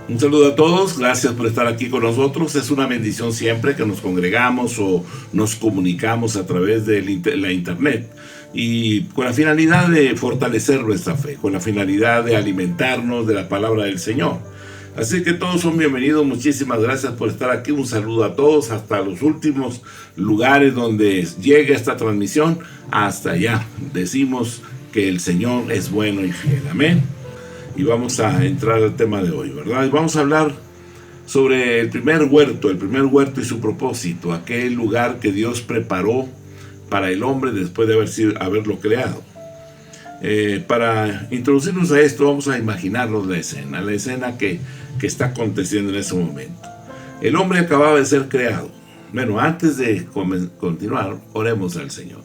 Un saludo a todos, gracias por estar aquí con nosotros. Es una bendición siempre que nos congregamos o nos comunicamos a través de la internet y con la finalidad de fortalecer nuestra fe, con la finalidad de alimentarnos de la palabra del Señor. Así que todos son bienvenidos, muchísimas gracias por estar aquí. Un saludo a todos hasta los últimos lugares donde llegue esta transmisión, hasta allá. Decimos que el Señor es bueno y fiel, amén. Y vamos a entrar al tema de hoy, ¿verdad? Y vamos a hablar sobre el primer huerto y su propósito, aquel lugar que Dios preparó para el hombre después de haberlo creado. Para introducirnos a esto, vamos a imaginarnos la escena que está aconteciendo en ese momento. El hombre acababa de ser creado. Bueno, antes de continuar, oremos al Señor.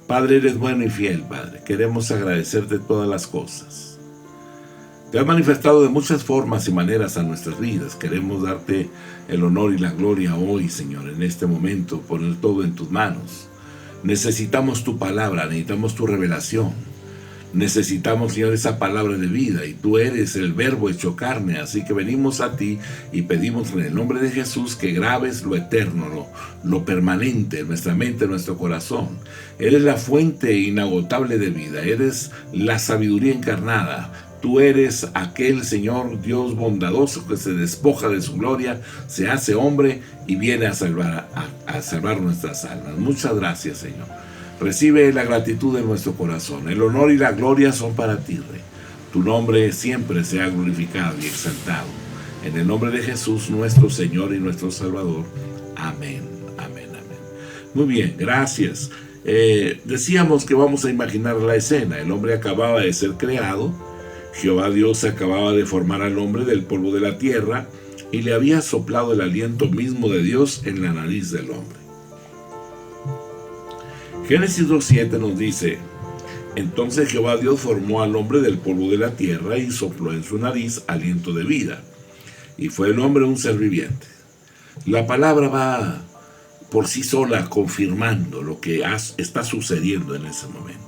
Padre, eres bueno y fiel, Padre. Queremos agradecerte todas las cosas. Te has manifestado de muchas formas y maneras a nuestras vidas. Queremos darte el honor y la gloria hoy, Señor, en este momento, poner todo en tus manos. Necesitamos tu palabra, necesitamos tu revelación. Necesitamos, Señor, esa palabra de vida, y tú eres el verbo hecho carne. Así que venimos a ti y pedimos en el nombre de Jesús que grabes lo eterno, lo permanente en nuestra mente, en nuestro corazón. Eres la fuente inagotable de vida, eres la sabiduría encarnada. Tú eres aquel Señor Dios bondadoso que se despoja de su gloria, se hace hombre y viene a salvar nuestras almas. Muchas gracias, Señor. Recibe la gratitud de nuestro corazón. El honor y la gloria son para ti, Rey. Tu nombre siempre sea glorificado y exaltado. En el nombre de Jesús, nuestro Señor y nuestro Salvador. Amén, amén, amén. Muy bien, gracias. Decíamos que vamos a imaginar la escena. El hombre acababa de ser creado. Jehová Dios acababa de formar al hombre del polvo de la tierra y le había soplado el aliento mismo de Dios en la nariz del hombre. Génesis 2:7 nos dice: entonces Jehová Dios formó al hombre del polvo de la tierra y sopló en su nariz aliento de vida, y fue el hombre un ser viviente. La palabra va por sí sola confirmando lo que está sucediendo en ese momento.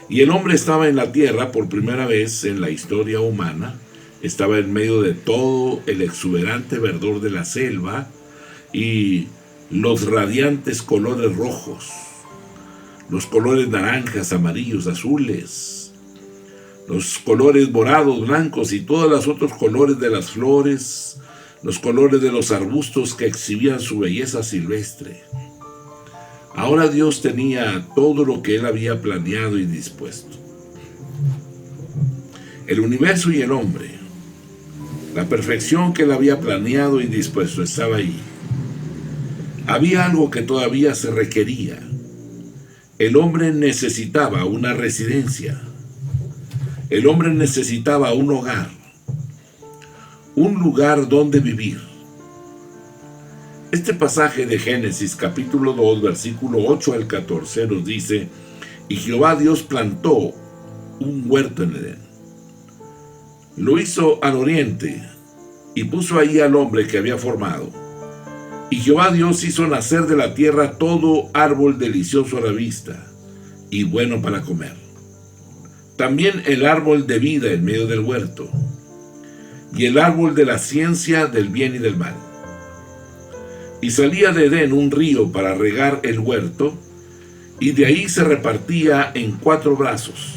Y el hombre estaba en la tierra por primera vez en la historia humana. Estaba en medio de todo el exuberante verdor de la selva y los radiantes colores rojos, los colores naranjas, amarillos, azules, los colores morados, blancos y todos los otros colores de las flores, los colores de los arbustos que exhibían su belleza silvestre. Ahora Dios tenía todo lo que Él había planeado y dispuesto. El universo y el hombre, la perfección que Él había planeado y dispuesto estaba ahí. Había algo que todavía se requería. El hombre necesitaba una residencia. El hombre necesitaba un hogar, un lugar donde vivir. Este pasaje de Génesis capítulo 2, versículo 8 al 14 nos dice: y Jehová Dios plantó un huerto en Edén. Lo hizo al oriente y puso ahí al hombre que había formado. Y Jehová Dios hizo nacer de la tierra todo árbol delicioso a la vista y bueno para comer. También el árbol de vida en medio del huerto y el árbol de la ciencia del bien y del mal. Y salía de Edén un río para regar el huerto, y de ahí se repartía en 4 brazos.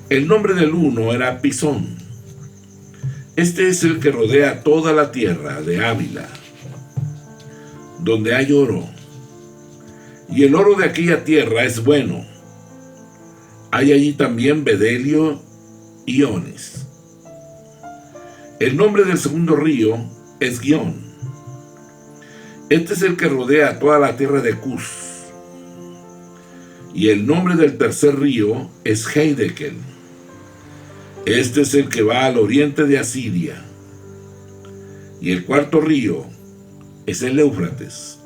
El nombre del uno era Pisón. Este es el que rodea toda la tierra de Ávila, donde hay oro. Y el oro de aquella tierra es bueno. Hay allí también bedelio y onis. El nombre del segundo río es Gihón. Este es el que rodea toda la tierra de Cus. Y el nombre del tercer río es Heidekel. Este es el que va al oriente de Asiria. Y el cuarto río es el Éufrates.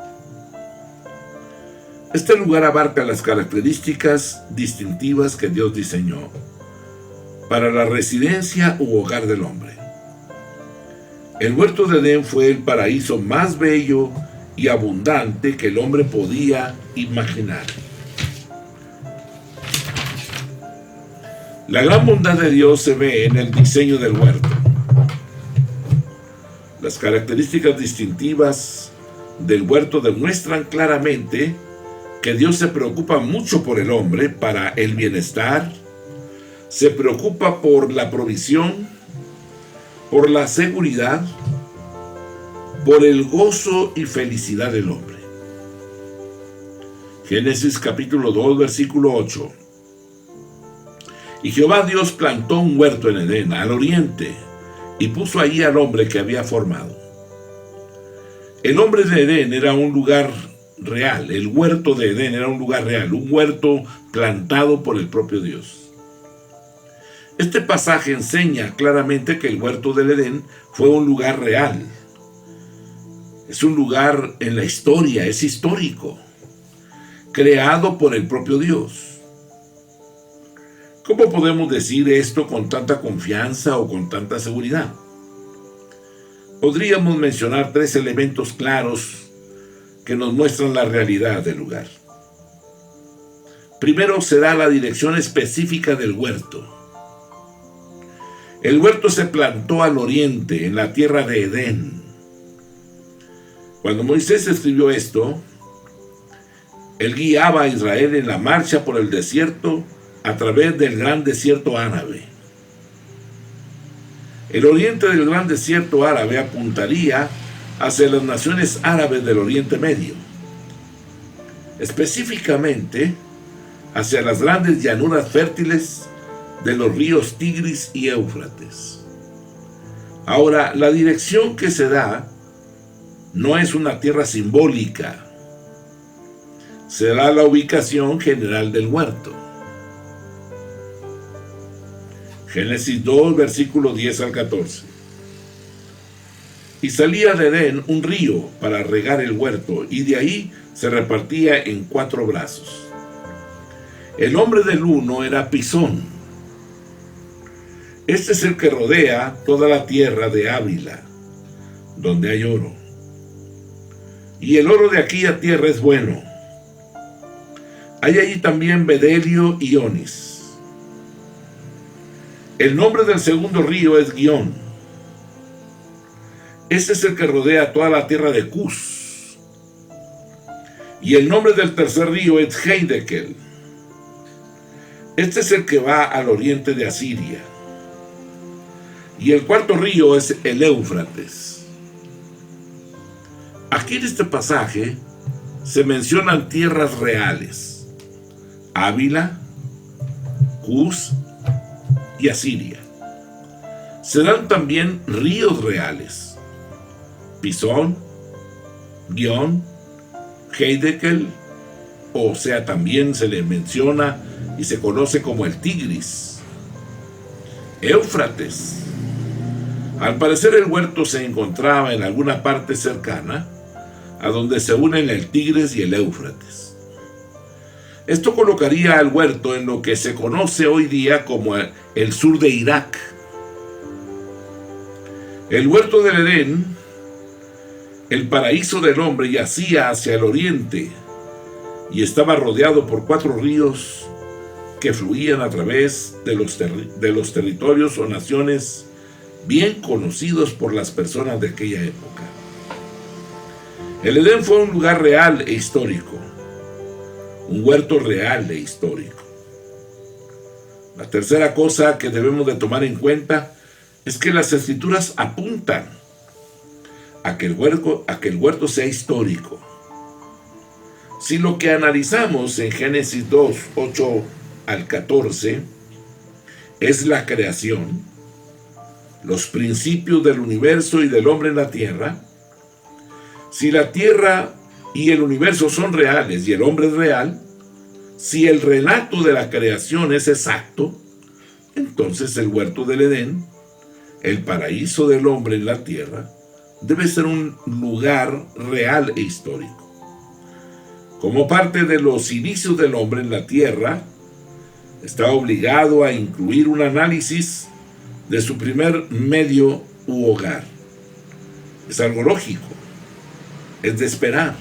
Este lugar abarca las características distintivas que Dios diseñó para la residencia u hogar del hombre. El huerto de Edén fue el paraíso más bello y abundante que el hombre podía imaginar. La gran bondad de Dios se ve en el diseño del huerto. Las características distintivas del huerto demuestran claramente que Dios se preocupa mucho por el hombre para el bienestar, se preocupa por la provisión, por la seguridad, por el gozo y felicidad del hombre. Génesis capítulo 2, versículo 8. Y Jehová Dios plantó un huerto en Edén, al oriente, y puso allí al hombre que había formado. El hombre de Edén era un lugar real, el huerto de Edén era un lugar real, un huerto plantado por el propio Dios. Este pasaje enseña claramente que el huerto del Edén fue un lugar real. Es un lugar en la historia, es histórico, creado por el propio Dios. ¿Cómo podemos decir esto con tanta confianza o con tanta seguridad? Podríamos mencionar 3 elementos claros que nos muestran la realidad del lugar. Primero se da la dirección específica del huerto. El huerto se plantó al oriente, en la tierra de Edén. Cuando Moisés escribió esto, él guiaba a Israel en la marcha por el desierto a través del gran desierto árabe. El oriente del gran desierto árabe apuntaría hacia las naciones árabes del Oriente Medio, específicamente hacia las grandes llanuras fértiles de los ríos Tigris y Éufrates. Ahora, la dirección que se da no es una tierra simbólica, se da la ubicación general del huerto. Génesis 2, versículo 10 al 14. Y salía de Edén un río para regar el huerto, y de ahí se repartía en 4 brazos. El nombre del uno era Pisón. Este es el que rodea toda la tierra de Ávila, donde hay oro. Y el oro de aquella tierra es bueno. Hay allí también bedelio y onis. El nombre del segundo río es Guión. Este es el que rodea toda la tierra de Cus. Y el nombre del tercer río es Heidekel. Este es el que va al oriente de Asiria. Y el cuarto río es el Éufrates. Aquí en este pasaje se mencionan tierras reales: Ávila, Cus y Asiria. Se dan también ríos reales: Pisón, Guión, Heidekel, o sea, también se le menciona y se conoce como el Tigris. Éufrates. Al parecer el huerto se encontraba en alguna parte cercana a donde se unen el Tigris y el Éufrates. Esto colocaría al huerto en lo que se conoce hoy día como el sur de Irak. El huerto del Edén, el paraíso del hombre, yacía hacia el oriente y estaba rodeado por 4 ríos que fluían a través de los territorios o naciones bien conocidos por las personas de aquella época. El Edén fue un lugar real e histórico, un huerto real e histórico. La tercera cosa que debemos de tomar en cuenta es que las escrituras apuntan a que el huerto sea histórico. Si lo que analizamos en Génesis 2, 8 al 14 es la creación, los principios del universo y del hombre en la tierra, si la tierra y el universo son reales y el hombre es real, si el relato de la creación es exacto, entonces el huerto del Edén, el paraíso del hombre en la tierra, debe ser un lugar real e histórico. Como parte de los inicios del hombre en la tierra, está obligado a incluir un análisis de su primer medio u hogar. Es algo lógico, es de esperar.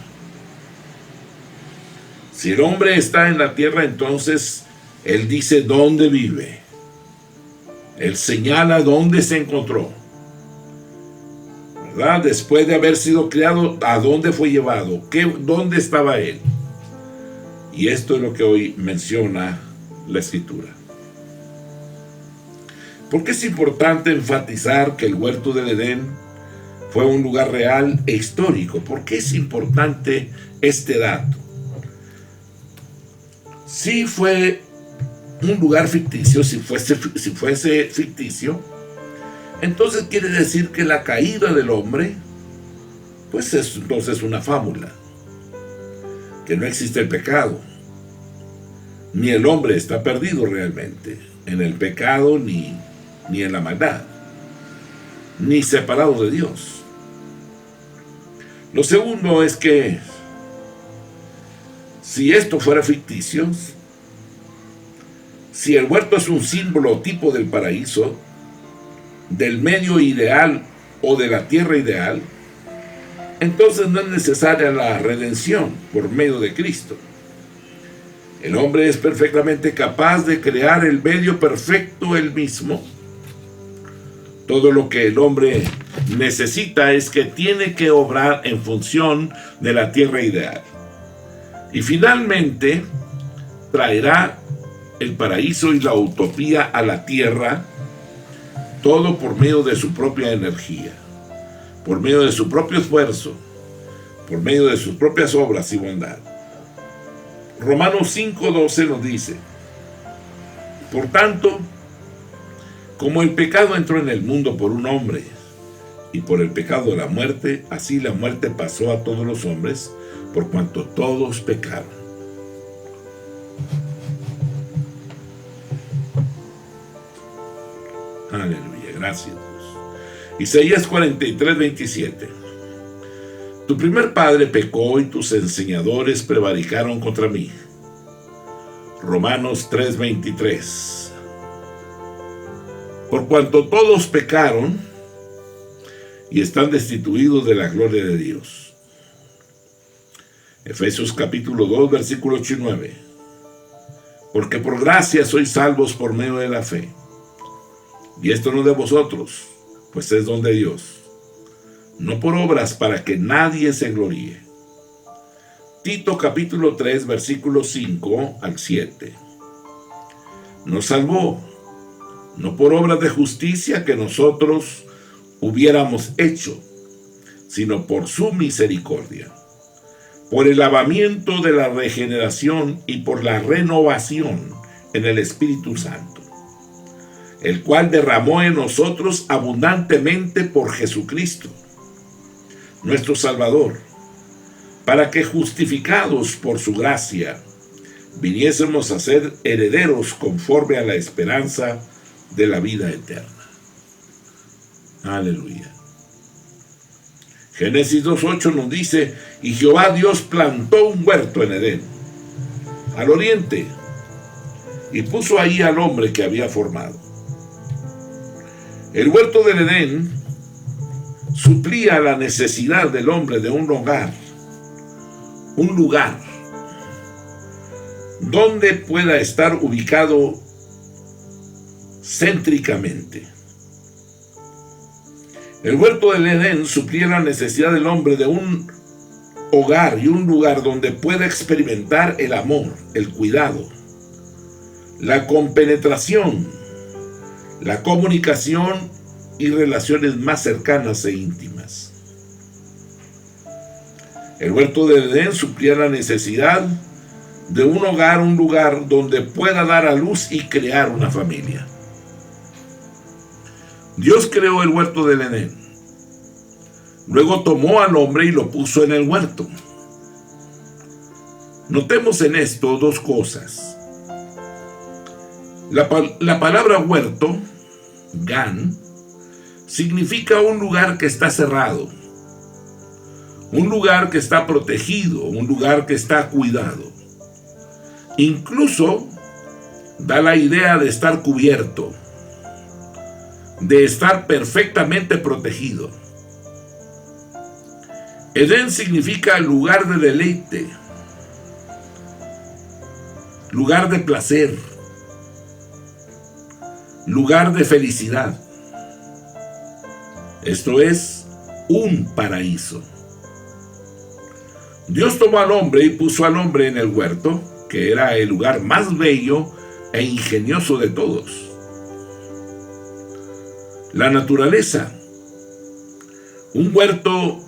Si el hombre está en la tierra, entonces él dice dónde vive. Él señala dónde se encontró. ¿verdad? Después de haber sido creado, ¿a dónde fue llevado? ¿Dónde estaba él? Y esto es lo que hoy menciona la Escritura. ¿Por qué es importante enfatizar que el huerto del Edén fue un lugar real e histórico? ¿Por qué es importante este dato? Si fue un lugar ficticio, si fuese ficticio, entonces quiere decir que la caída del hombre, pues es entonces una fábula, que no existe el pecado, ni el hombre está perdido realmente en el pecado, ni en la maldad, ni separado de Dios. Lo segundo es que si esto fuera ficticio, si el huerto es un símbolo o tipo del paraíso, del medio ideal o de la tierra ideal, entonces no es necesaria la redención por medio de Cristo. El hombre es perfectamente capaz de crear el medio perfecto él mismo. Todo lo que el hombre necesita es que tiene que obrar en función de la tierra ideal. Y finalmente traerá el paraíso y la utopía a la tierra, todo por medio de su propia energía, por medio de su propio esfuerzo, por medio de sus propias obras y bondad. Romanos 5:12 nos dice: por tanto, como el pecado entró en el mundo por un hombre, y por el pecado la muerte, así la muerte pasó a todos los hombres, por cuanto todos pecaron. Aleluya, gracias Dios. Isaías 43:27. Tu primer padre pecó y tus enseñadores prevaricaron contra mí. Romanos 3:23. Por cuanto todos pecaron y están destituidos de la gloria de Dios. Efesios capítulo 2, versículo 8 y 9. Porque por gracia sois salvos por medio de la fe. Y esto no de vosotros, pues es don de Dios. No por obras para que nadie se gloríe. Tito capítulo 3, versículos 5 al 7. Nos salvó, no por obras de justicia que nosotros hubiéramos hecho, sino por su misericordia, por el lavamiento de la regeneración y por la renovación en el Espíritu Santo, el cual derramó en nosotros abundantemente por Jesucristo, nuestro Salvador, para que justificados por su gracia, viniésemos a ser herederos conforme a la esperanza de la vida eterna. Aleluya. Génesis 2:8 nos dice: y Jehová Dios plantó un huerto en Edén, al oriente, y puso ahí al hombre que había formado. El huerto del Edén suplía la necesidad del hombre de un hogar, un lugar donde pueda estar ubicado céntricamente. El huerto del Edén suplía la necesidad del hombre de un hogar y un lugar donde pueda experimentar el amor, el cuidado, la compenetración, la comunicación y relaciones más cercanas e íntimas. El huerto del Edén suplía la necesidad de un hogar, un lugar donde pueda dar a luz y crear una familia. Dios creó el huerto del Edén. Luego tomó al hombre y lo puso en el huerto. Notemos en esto dos cosas. La palabra huerto, gan, significa un lugar que está cerrado, un lugar que está protegido, un lugar que está cuidado. Incluso da la idea de estar cubierto, de estar perfectamente protegido. Edén significa lugar de deleite, lugar de placer, lugar de felicidad. Esto es un paraíso. Dios tomó al hombre y puso al hombre en el huerto, que era el lugar más bello e ingenioso de todos. La naturaleza, un huerto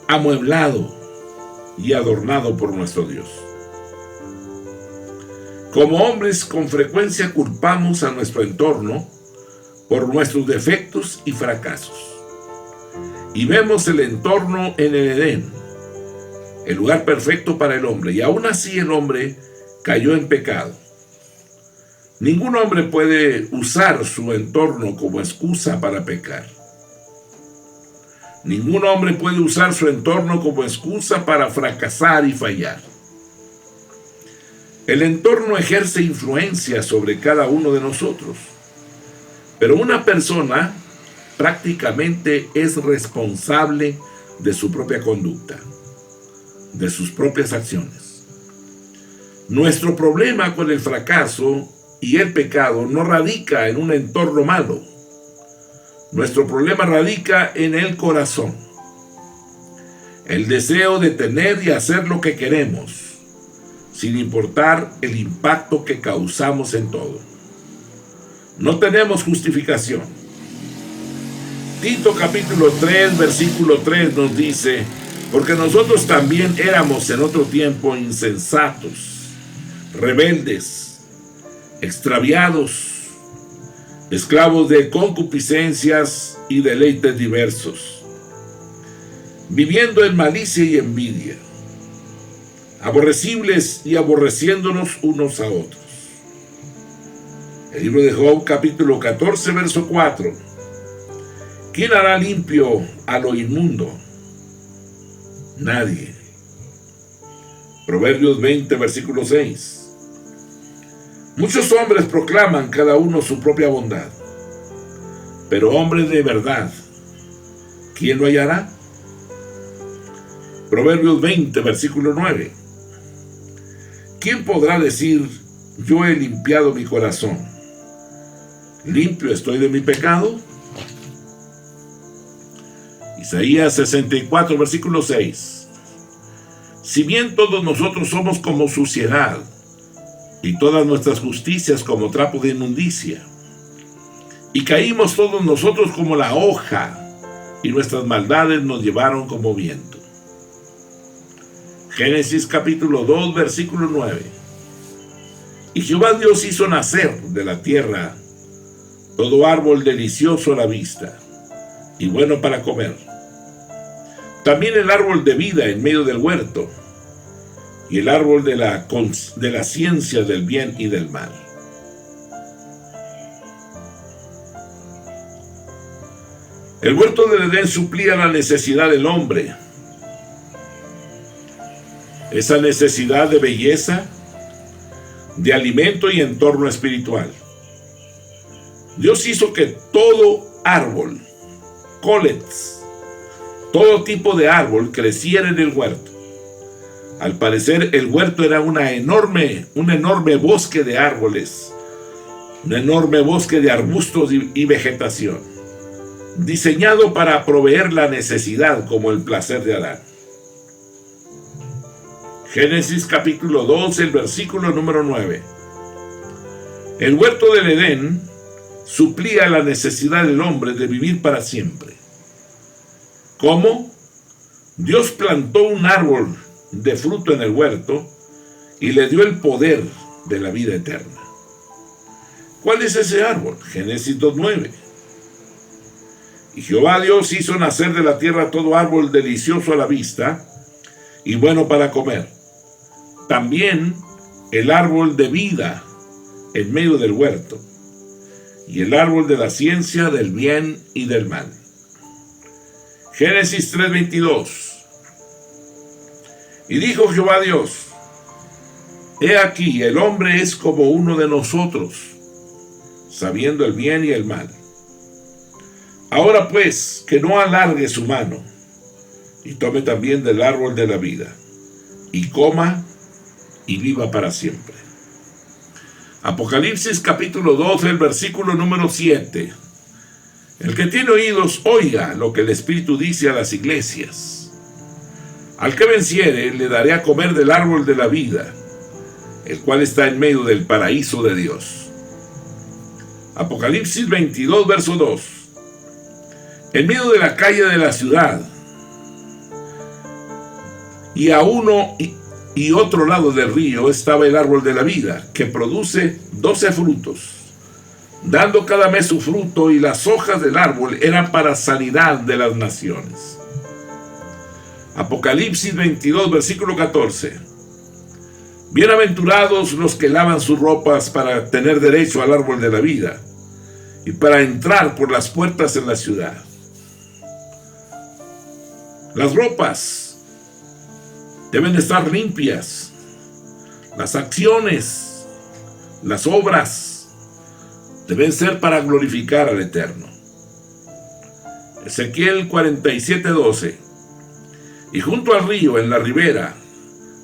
amueblado y adornado por nuestro Dios. Como hombres, con frecuencia culpamos a nuestro entorno por nuestros defectos y fracasos. Y vemos el entorno en el Edén, el lugar perfecto para el hombre, y aún así el hombre cayó en pecado. Ningún hombre puede usar su entorno como excusa para pecar. Ningún hombre puede usar su entorno como excusa para fracasar y fallar. El entorno ejerce influencia sobre cada uno de nosotros, pero una persona prácticamente es responsable de su propia conducta, de sus propias acciones. Nuestro problema con el fracaso y el pecado no radica en un entorno malo. Nuestro problema radica en el corazón. El deseo de tener y hacer lo que queremos, sin importar el impacto que causamos en todo. No tenemos justificación. Tito capítulo 3, versículo 3 nos dice: porque nosotros también éramos en otro tiempo insensatos, rebeldes, extraviados, esclavos de concupiscencias y deleites diversos, viviendo en malicia y envidia, aborrecibles y aborreciéndonos unos a otros. El libro de Job capítulo 14, verso 4. ¿Quién hará limpio a lo inmundo? Nadie. Proverbios 20, versículo 6. Muchos hombres proclaman cada uno su propia bondad, pero hombre de verdad, ¿quién lo hallará? Proverbios 20, versículo 9. ¿Quién podrá decir: yo he limpiado mi corazón, limpio estoy de mi pecado? Isaías 64, versículo 6. Si bien todos nosotros somos como suciedad, y todas nuestras justicias como trapo de inmundicia, y caímos todos nosotros como la hoja, y nuestras maldades nos llevaron como viento. Génesis capítulo 2, versículo 9. Y Jehová Dios hizo nacer de la tierra todo árbol delicioso a la vista, y bueno para comer, también el árbol de vida en medio del huerto, y el árbol de la ciencia del bien y del mal. El huerto del Edén suplía la necesidad del hombre, esa necesidad de belleza, de alimento y entorno espiritual. Dios hizo que todo árbol, colets, todo tipo de árbol creciera en el huerto. Al parecer, el huerto era un enorme bosque de árboles, un enorme bosque de arbustos y vegetación, diseñado para proveer la necesidad como el placer de Adán. Génesis capítulo 12, el versículo número 9. El huerto del Edén suplía la necesidad del hombre de vivir para siempre. ¿Cómo? Dios plantó un árbol de fruto en el huerto y le dio el poder de la vida eterna. ¿Cuál es ese árbol? Génesis 2:9. Y Jehová Dios hizo nacer de la tierra todo árbol delicioso a la vista y bueno para comer, también el árbol de vida en medio del huerto, y el árbol de la ciencia del bien y del mal. Génesis 3:22. Y dijo Jehová Dios: he aquí, el hombre es como uno de nosotros, sabiendo el bien y el mal. Ahora pues, que no alargue su mano, y tome también del árbol de la vida, y coma, y viva para siempre. Apocalipsis capítulo 12, el versículo número 7. El que tiene oídos, oiga lo que el Espíritu dice a las iglesias. Al que venciere, le daré a comer del árbol de la vida, el cual está en medio del paraíso de Dios. Apocalipsis 22, verso 2. En medio de la calle de la ciudad, y a uno y otro lado del río, estaba el árbol de la vida, que produce 12 frutos, dando cada mes su fruto, y las hojas del árbol eran para sanidad de las naciones. Apocalipsis 22, versículo 14. Bienaventurados los que lavan sus ropas para tener derecho al árbol de la vida y para entrar por las puertas en la ciudad. Las ropas deben estar limpias. Las acciones, las obras deben ser para glorificar al Eterno. Ezequiel 47, 12. Y junto al río, en la ribera,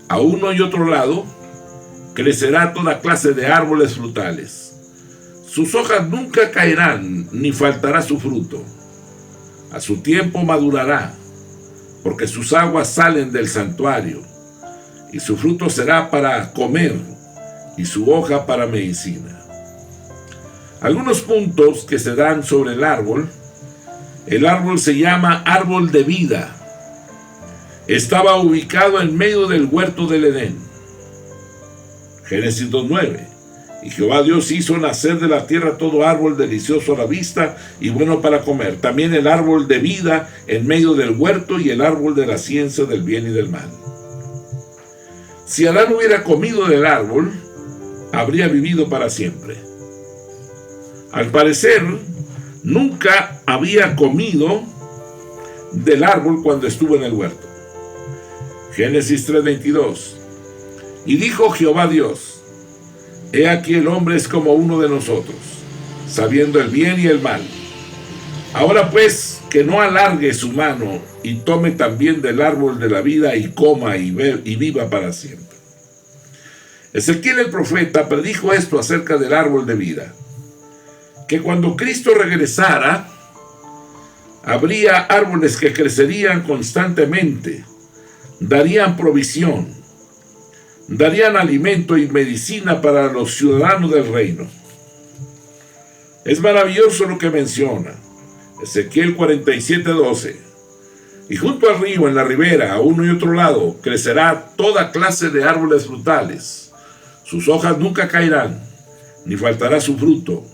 a uno y otro lado, crecerá toda clase de árboles frutales. Sus hojas nunca caerán, ni faltará su fruto. A su tiempo madurará, porque sus aguas salen del santuario, y su fruto será para comer, y su hoja para medicina. Algunos puntos que se dan sobre el árbol. El árbol se llama árbol de vida. Estaba ubicado en medio del huerto del Edén. Génesis 2:9. Y Jehová Dios hizo nacer de la tierra todo árbol delicioso a la vista y bueno para comer. También el árbol de vida en medio del huerto y el árbol de la ciencia del bien y del mal. Si Adán hubiera comido del árbol, habría vivido para siempre. Al parecer, nunca había comido del árbol cuando estuvo en el huerto. Génesis 3:22. Y dijo Jehová Dios: he aquí el hombre es como uno de nosotros, sabiendo el bien y el mal. Ahora pues, que no alargue su mano y tome también del árbol de la vida y coma y viva para siempre. Ezequiel el profeta predijo esto acerca del árbol de vida, que cuando Cristo regresara, habría árboles que crecerían constantemente, darían provisión, darían alimento y medicina para los ciudadanos del reino. Es maravilloso lo que menciona Ezequiel 47:12. Y junto al río, en la ribera, a uno y otro lado, crecerá toda clase de árboles frutales. Sus hojas nunca caerán, ni faltará su fruto.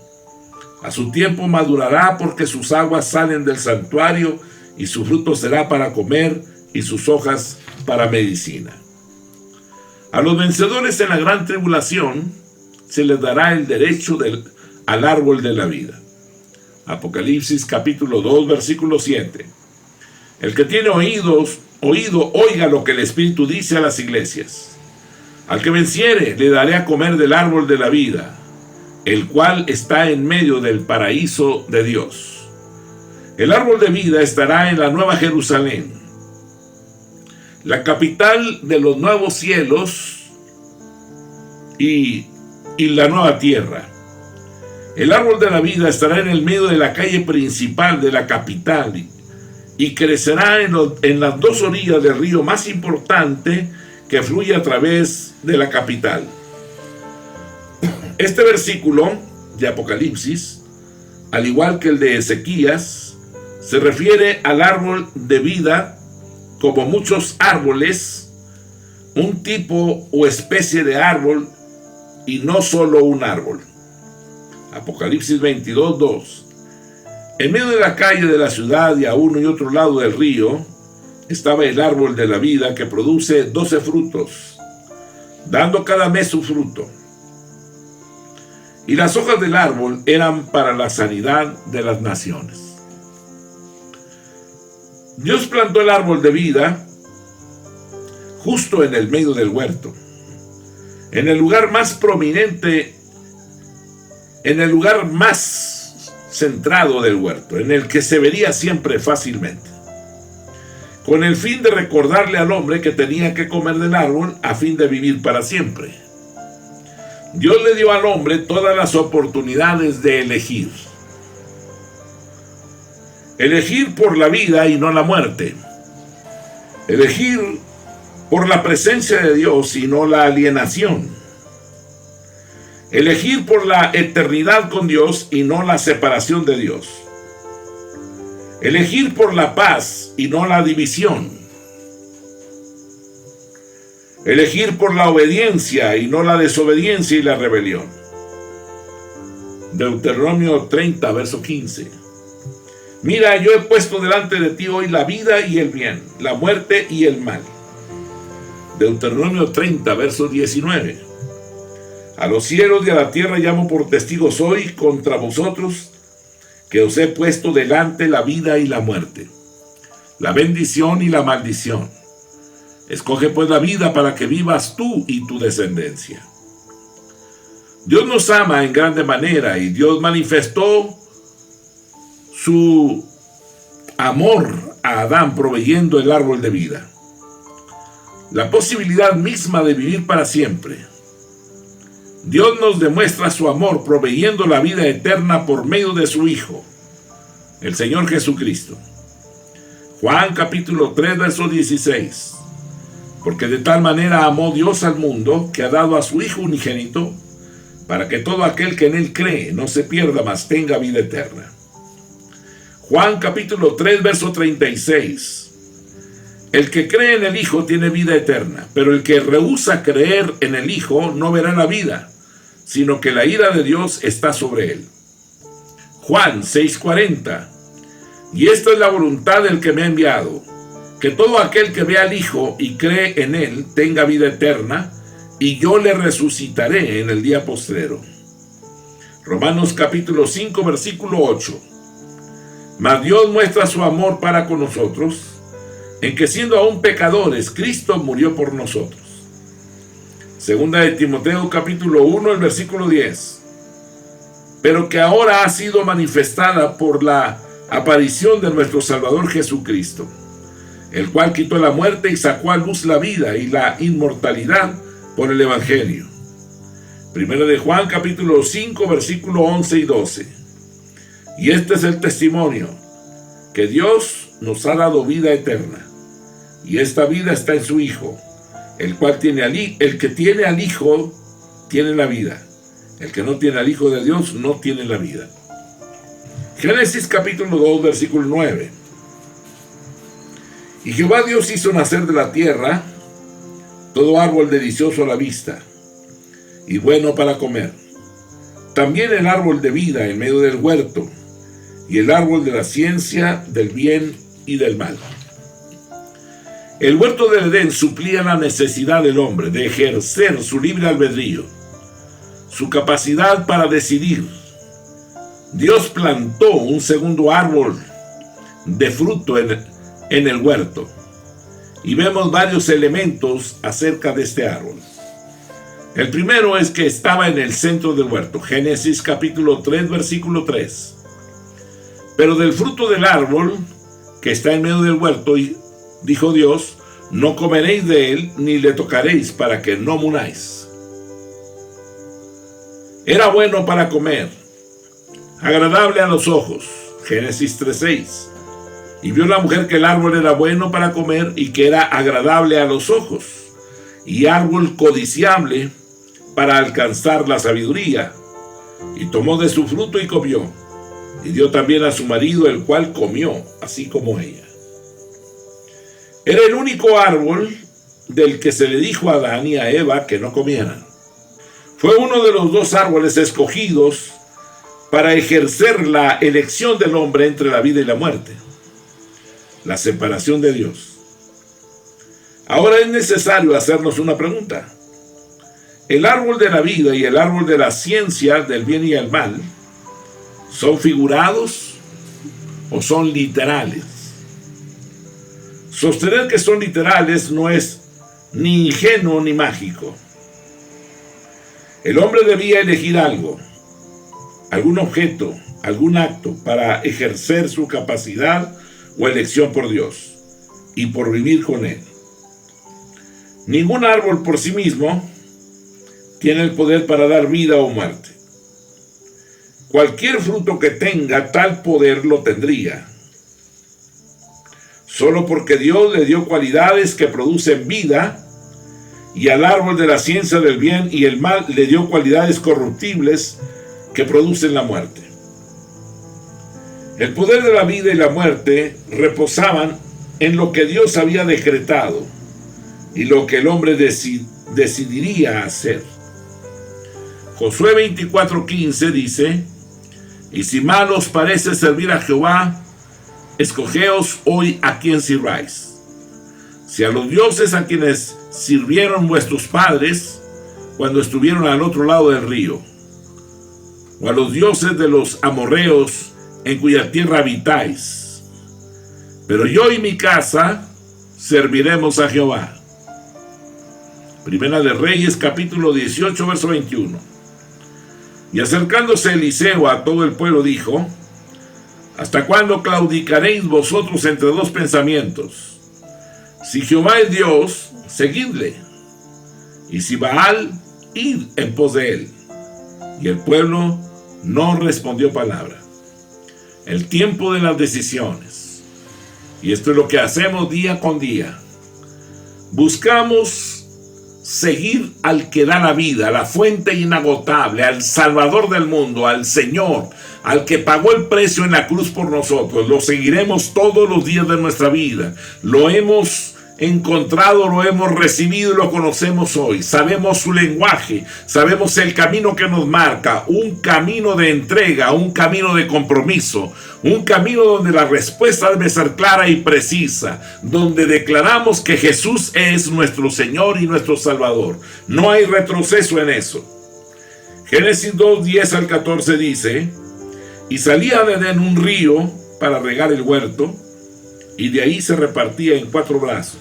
A su tiempo madurará, porque sus aguas salen del santuario, y su fruto será para comer, y sus hojas para medicina. A los vencedores en la gran tribulación se les dará el derecho al árbol de la vida. Apocalipsis capítulo 2, versículo 7. El que tiene oído, oiga lo que el Espíritu dice a las iglesias. Al que venciere, le daré a comer del árbol de la vida, el cual está en medio del paraíso de Dios. El árbol de vida estará en la Nueva Jerusalén, la capital de los nuevos cielos y la nueva tierra. El árbol de la vida estará en el medio de la calle principal de la capital y crecerá en las dos orillas del río más importante que fluye a través de la capital. Este versículo de Apocalipsis, al igual que el de Ezequías, se refiere al árbol de vida como muchos árboles, un tipo o especie de árbol y no solo un árbol. Apocalipsis 22:2. En medio de la calle de la ciudad y a uno y otro lado del río estaba el árbol de la vida que produce 12 frutos, dando cada mes su fruto. Y las hojas del árbol eran para la sanidad de las naciones. Dios plantó el árbol de vida justo en el medio del huerto, en el lugar más prominente, en el lugar más centrado del huerto, en el que se vería siempre fácilmente, con el fin de recordarle al hombre que tenía que comer del árbol a fin de vivir para siempre. Dios le dio al hombre todas las oportunidades de elegir. Elegir por la vida y no la muerte. Elegir por la presencia de Dios y no la alienación. Elegir por la eternidad con Dios y no la separación de Dios. Elegir por la paz y no la división. Elegir por la obediencia y no la desobediencia y la rebelión. Deuteronomio 30, verso 15. Mira, yo he puesto delante de ti hoy la vida y el bien, la muerte y el mal. Deuteronomio 30, verso 19. A los cielos y a la tierra llamo por testigos hoy contra vosotros, que os he puesto delante la vida y la muerte, la bendición y la maldición. Escoge pues la vida para que vivas tú y tu descendencia. Dios nos ama en grande manera y Dios manifestó su amor a Adán proveyendo el árbol de vida, la posibilidad misma de vivir para siempre. Dios nos demuestra su amor proveyendo la vida eterna por medio de su Hijo, el Señor Jesucristo. Juan capítulo 3, verso 16. Porque de tal manera amó Dios al mundo que ha dado a su Hijo unigénito, para que todo aquel que en él cree no se pierda, mas tenga vida eterna. Juan capítulo 3, verso 36. El que cree en el Hijo tiene vida eterna, pero el que rehúsa creer en el Hijo no verá la vida, sino que la ira de Dios está sobre él. Juan 6:40. Y esta es la voluntad del que me ha enviado, que todo aquel que vea al Hijo y cree en él tenga vida eterna, y yo le resucitaré en el día postrero. Romanos capítulo 5, versículo 8. Mas Dios muestra su amor para con nosotros, en que siendo aún pecadores, Cristo murió por nosotros. Segunda de Timoteo capítulo 1, el versículo 10. Pero que ahora ha sido manifestada por la aparición de nuestro Salvador Jesucristo, el cual quitó la muerte y sacó a luz la vida y la inmortalidad por el Evangelio. Primera de Juan capítulo 5, versículo 11 y 12. Y este es el testimonio, que Dios nos ha dado vida eterna, y esta vida está en su Hijo, el que tiene al Hijo tiene la vida. El que no tiene al Hijo de Dios no tiene la vida. Génesis capítulo 2, versículo 9. Y Jehová Dios hizo nacer de la tierra todo árbol delicioso a la vista y bueno para comer, también el árbol de vida en medio del huerto, y el árbol de la ciencia del bien y del mal. El huerto del Edén suplía la necesidad del hombre de ejercer su libre albedrío, su capacidad para decidir. Dios plantó un segundo árbol de fruto en el huerto, y vemos varios elementos acerca de este árbol. El primero es que estaba en el centro del huerto. Génesis capítulo 3, versículo 3. Pero del fruto del árbol que está en medio del huerto, dijo Dios, no comeréis de él ni le tocaréis, para que no muráis. Era bueno para comer, agradable a los ojos. Génesis 3:6. Y vio la mujer que el árbol era bueno para comer y que era agradable a los ojos, y árbol codiciable para alcanzar la sabiduría. Y tomó de su fruto y comió, y dio también a su marido, el cual comió, así como ella. Era el único árbol del que se le dijo a Adán y a Eva que no comieran. Fue uno de los dos árboles escogidos para ejercer la elección del hombre entre la vida y la muerte, la separación de Dios. Ahora es necesario hacernos una pregunta. ¿El árbol de la vida y el árbol de la ciencia del bien y el mal son figurados o son literales? Sostener que son literales no es ni ingenuo ni mágico. El hombre debía elegir algo, algún objeto, algún acto para ejercer su capacidad o elección por Dios y por vivir con Él. Ningún árbol por sí mismo tiene el poder para dar vida o muerte. Cualquier fruto que tenga tal poder lo tendría, solo porque Dios le dio cualidades que producen vida, y al árbol de la ciencia del bien y el mal le dio cualidades corruptibles que producen la muerte. El poder de la vida y la muerte reposaban en lo que Dios había decretado y lo que el hombre decidiría hacer. Josué 24:15 dice: y si mal os parece servir a Jehová, escogeos hoy a quién sirváis. Si a los dioses a quienes sirvieron vuestros padres cuando estuvieron al otro lado del río, o a los dioses de los amorreos en cuya tierra habitáis. Pero yo y mi casa serviremos a Jehová. Primera de Reyes, capítulo 18, verso 21. Y acercándose Eliseo a todo el pueblo dijo: ¿hasta cuándo claudicaréis vosotros entre dos pensamientos? Si Jehová es Dios, seguidle, y si Baal, id en pos de él. Y el pueblo no respondió palabra. El tiempo de las decisiones. Y esto es lo que hacemos día con día. Buscamos seguir al que da la vida, a la fuente inagotable, al Salvador del mundo, al Señor, al que pagó el precio en la cruz por nosotros. Lo seguiremos todos los días de nuestra vida. Lo hemos encontrado, lo hemos recibido y lo conocemos hoy. Sabemos su lenguaje, sabemos el camino que nos marca, un camino de entrega, un camino de compromiso, un camino donde la respuesta debe ser clara y precisa, donde declaramos que Jesús es nuestro Señor y nuestro Salvador. No hay retroceso en eso. Génesis 2, 10 al 14 dice: y salía de Edén un río para regar el huerto, y de ahí se repartía en 4 brazos.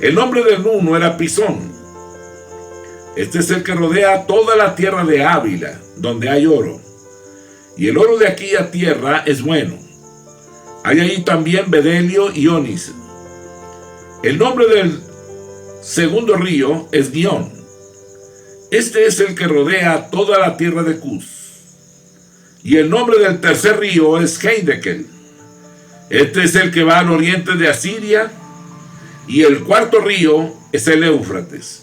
El nombre del uno era Pisón. Este es el que rodea toda la tierra de Ávila, donde hay oro. Y el oro de aquella tierra es bueno. Hay ahí también bedelio y ónice. El nombre del segundo río es Gihón. Este es el que rodea toda la tierra de Cus. Y el nombre del tercer río es Heindekel. Este es el que va al oriente de Asiria. Y el cuarto río es el Éufrates.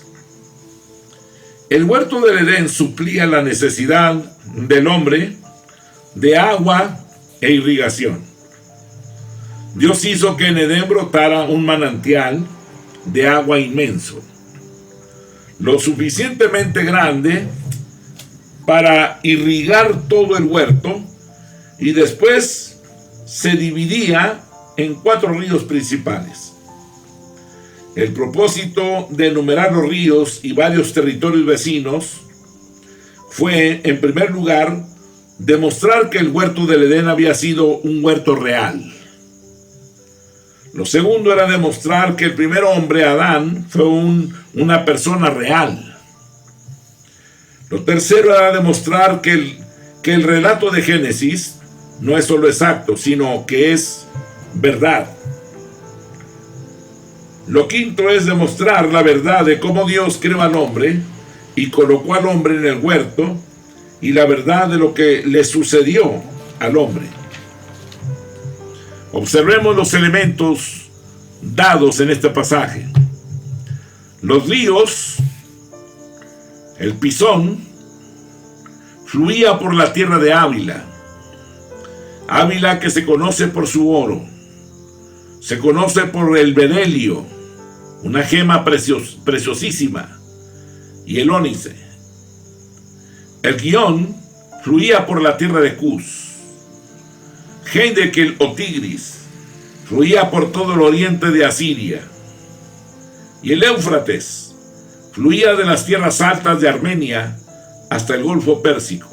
El huerto del Edén suplía la necesidad del hombre de agua e irrigación. Dios hizo que en Edén brotara un manantial de agua inmenso, lo suficientemente grande para irrigar todo el huerto, y después se dividía en 4 ríos principales. El propósito de enumerar los ríos y varios territorios vecinos fue, en primer lugar, demostrar que el huerto del Edén había sido un huerto real. Lo segundo era demostrar que el primer hombre, Adán, fue una persona real. Lo tercero era demostrar que el relato de Génesis no es solo exacto, sino que es verdad. Lo quinto es demostrar la verdad de cómo Dios creó al hombre y colocó al hombre en el huerto, y la verdad de lo que le sucedió al hombre. Observemos los elementos dados en este pasaje. Los ríos, el Pisón, fluía por la tierra de Ávila. Ávila, que se conoce por su oro, se conoce por el bedelio, una gema preciosísima, y el ónice. El Gihón fluía por la tierra de Cus. Heindekel o Tigris fluía por todo el oriente de Asiria. Y el Éufrates fluía de las tierras altas de Armenia hasta el Golfo Pérsico.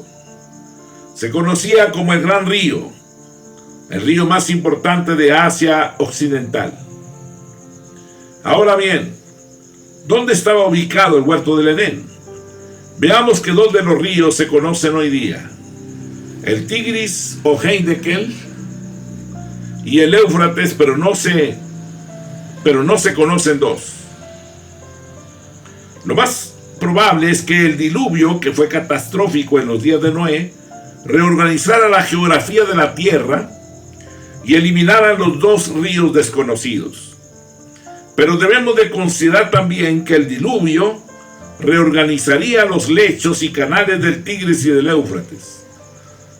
Se conocía como el Gran Río, el río más importante de Asia Occidental. Ahora bien, ¿dónde estaba ubicado el huerto del Edén? Veamos que 2 de los ríos se conocen hoy día: el Tigris o Heindekel y el Éufrates, pero no se conocen 2. Lo más probable es que el diluvio, que fue catastrófico en los días de Noé, reorganizara la geografía de la tierra y eliminaran los dos ríos desconocidos. Pero debemos de considerar también que el diluvio reorganizaría los lechos y canales del Tigris y del Éufrates,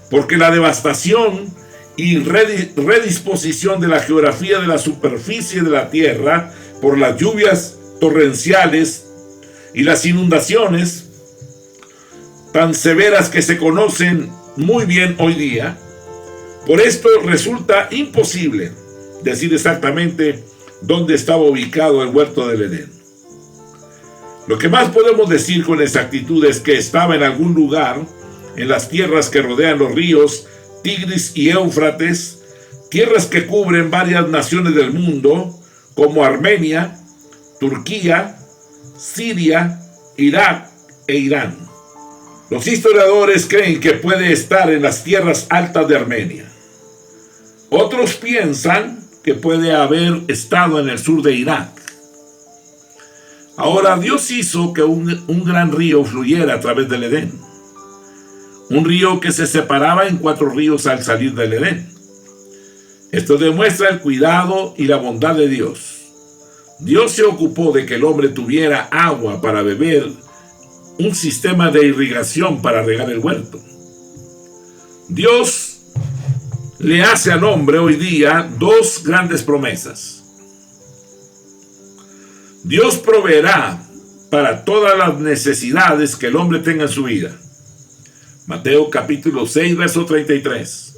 porque la devastación y redisposición de la geografía de la superficie de la tierra por las lluvias torrenciales y las inundaciones tan severas que se conocen muy bien hoy día. Por esto resulta imposible decir exactamente dónde estaba ubicado el huerto del Edén. Lo que más podemos decir con exactitud es que estaba en algún lugar en las tierras que rodean los ríos Tigris y Éufrates, tierras que cubren varias naciones del mundo como Armenia, Turquía, Siria, Irak e Irán. Los historiadores creen que puede estar en las tierras altas de Armenia. Otros piensan que puede haber estado en el sur de Irak. Ahora, Dios hizo que un gran río fluyera a través del Edén. Un río que se separaba en 4 ríos al salir del Edén. Esto demuestra el cuidado y la bondad de Dios. Dios se ocupó de que el hombre tuviera agua para beber, un sistema de irrigación para regar el huerto. Dios le hace al hombre hoy día 2 grandes promesas. Dios proveerá para todas las necesidades que el hombre tenga en su vida. Mateo capítulo 6, verso 33.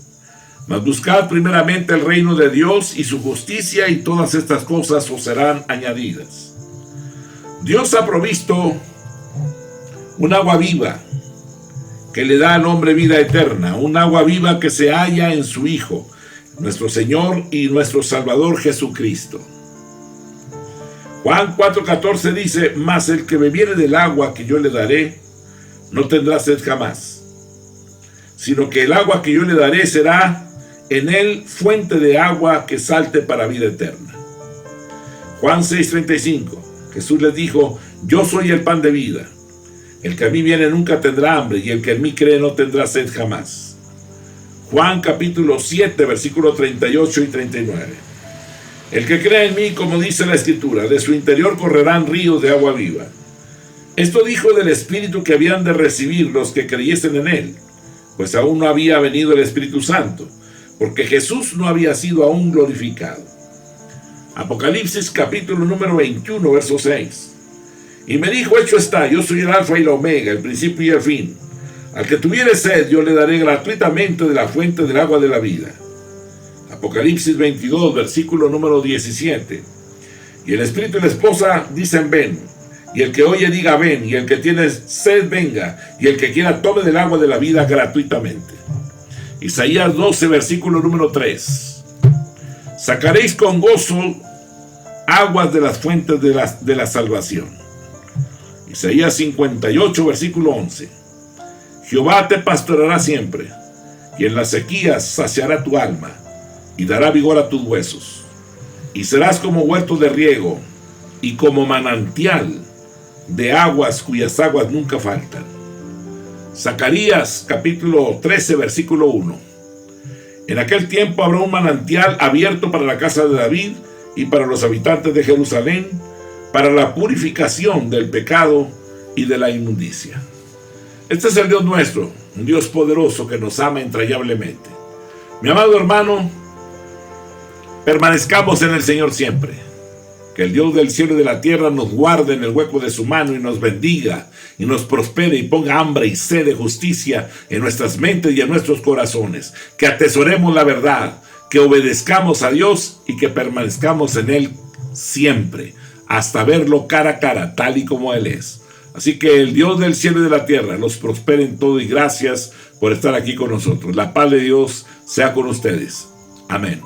Mas buscad primeramente el reino de Dios y su justicia, y todas estas cosas os serán añadidas. Dios ha provisto un agua viva que le da al hombre vida eterna, un agua viva que se halla en su Hijo, nuestro Señor y nuestro Salvador Jesucristo. Juan 4:14 dice: mas el que bebiere del agua que yo le daré, no tendrá sed jamás, sino que el agua que yo le daré será en él fuente de agua que salte para vida eterna. Juan 6:35, Jesús les dijo: yo soy el pan de vida. El que a mí viene nunca tendrá hambre, y el que en mí cree no tendrá sed jamás. Juan capítulo 7, versículos 38 y 39. El que cree en mí, como dice la Escritura, de su interior correrán ríos de agua viva. Esto dijo del Espíritu que habían de recibir los que creyesen en él, pues aún no había venido el Espíritu Santo, porque Jesús no había sido aún glorificado. Apocalipsis capítulo número 21, verso 6. Y me dijo: hecho está, yo soy el alfa y la omega, el principio y el fin. Al que tuviere sed, yo le daré gratuitamente de la fuente del agua de la vida. Apocalipsis 22, versículo número 17. Y el Espíritu y la esposa dicen: ven. Y el que oye diga: ven. Y el que tiene sed venga. Y el que quiera tome del agua de la vida gratuitamente. Isaías 12, versículo número 3. Sacaréis con gozo aguas de las fuentes de la salvación. Isaías 58, versículo 11. Jehová te pastoreará siempre, y en las sequías saciará tu alma, y dará vigor a tus huesos. Y serás como huerto de riego, y como manantial de aguas cuyas aguas nunca faltan. Zacarías capítulo 13, versículo 1. En aquel tiempo habrá un manantial abierto para la casa de David y para los habitantes de Jerusalén, para la purificación del pecado y de la inmundicia. Este es el Dios nuestro, un Dios poderoso que nos ama entrañablemente. Mi amado hermano, permanezcamos en el Señor siempre. Que el Dios del cielo y de la tierra nos guarde en el hueco de su mano y nos bendiga y nos prospere y ponga hambre y sed de justicia en nuestras mentes y en nuestros corazones. Que atesoremos la verdad, que obedezcamos a Dios y que permanezcamos en Él siempre, hasta verlo cara a cara, tal y como Él es. Así que el Dios del cielo y de la tierra los prospere en todo, y gracias por estar aquí con nosotros. La paz de Dios sea con ustedes. Amén.